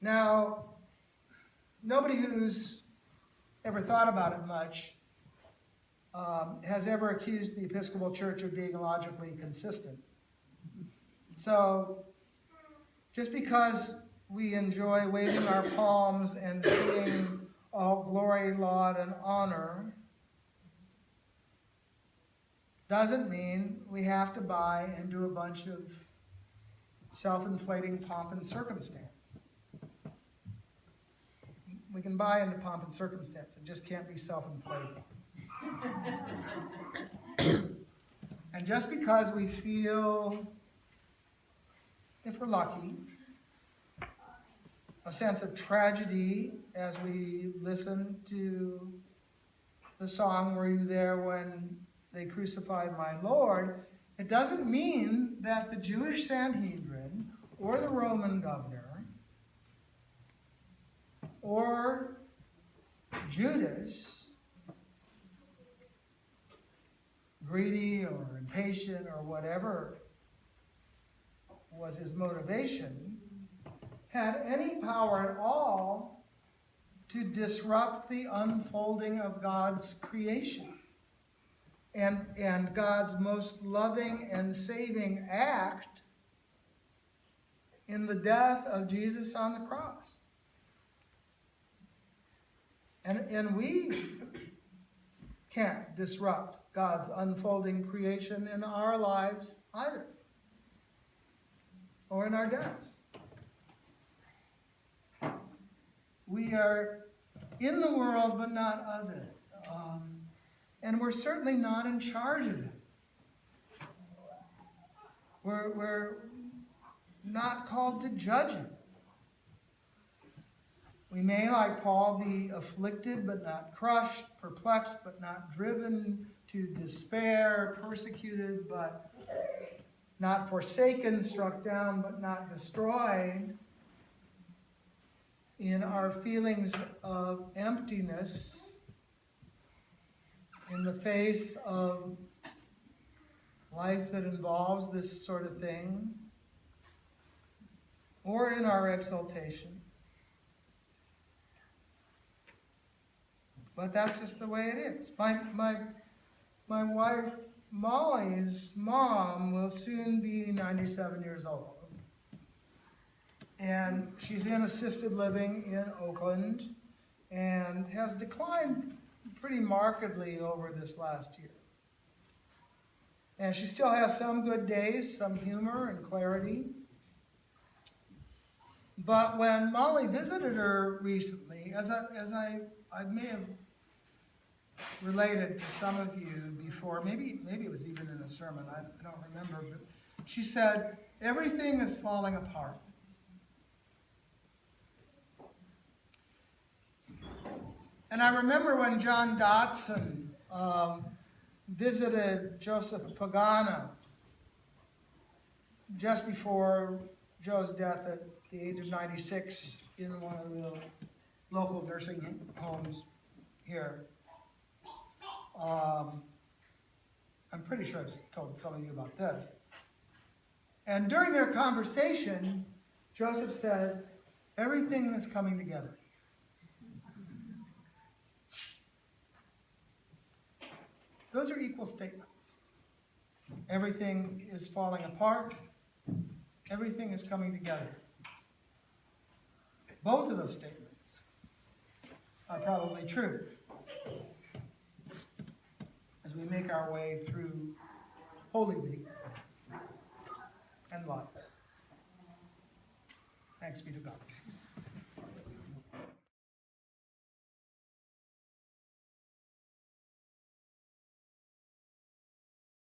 Now, nobody who's ever thought about it much has ever accused the Episcopal Church of being logically consistent. So, just because we enjoy waving our palms and singing all glory, laud, and honor, doesn't mean we have to buy into a bunch of self-inflating pomp and circumstance. We can buy into pomp and circumstance. It just can't be self-inflating. And just because we feel, if we're lucky, a sense of tragedy as we listen to the song, "Were You There When They Crucified My Lord?" It doesn't mean that the Jewish Sanhedrin or the Roman governor or Judas, greedy or impatient or whatever was his motivation, had any power at all to disrupt the unfolding of God's creation and God's most loving and saving act in the death of Jesus on the cross. And we can't disrupt God's unfolding creation in our lives either, or in our deaths. We are in the world, but not of it. And we're certainly not in charge of it. We're not called to judge it. We may, like Paul, be afflicted but not crushed, perplexed but not driven to despair, persecuted but not forsaken, struck down but not destroyed. In our feelings of emptiness, in the face of life that involves this sort of thing, or in our exaltation. But that's just the way it is. My wife, Molly's mom, will soon be 97 years old. And she's in assisted living in Oakland and has declined pretty markedly over this last year. And she still has some good days, some humor and clarity. But when Molly visited her recently, as I may have related to some of you before, maybe it was even in a sermon, I don't remember, but she said, everything is falling apart. And I remember when John Dotson visited Joseph Pagano just before Joe's death at the age of 96 in one of the local nursing homes here. I'm pretty sure I've told some of you about this. And during their conversation, Joseph said, everything is coming together. Those are equal statements. Everything is falling apart. Everything is coming together. Both of those statements are probably true as we make our way through Holy Week and life. Thanks be to God.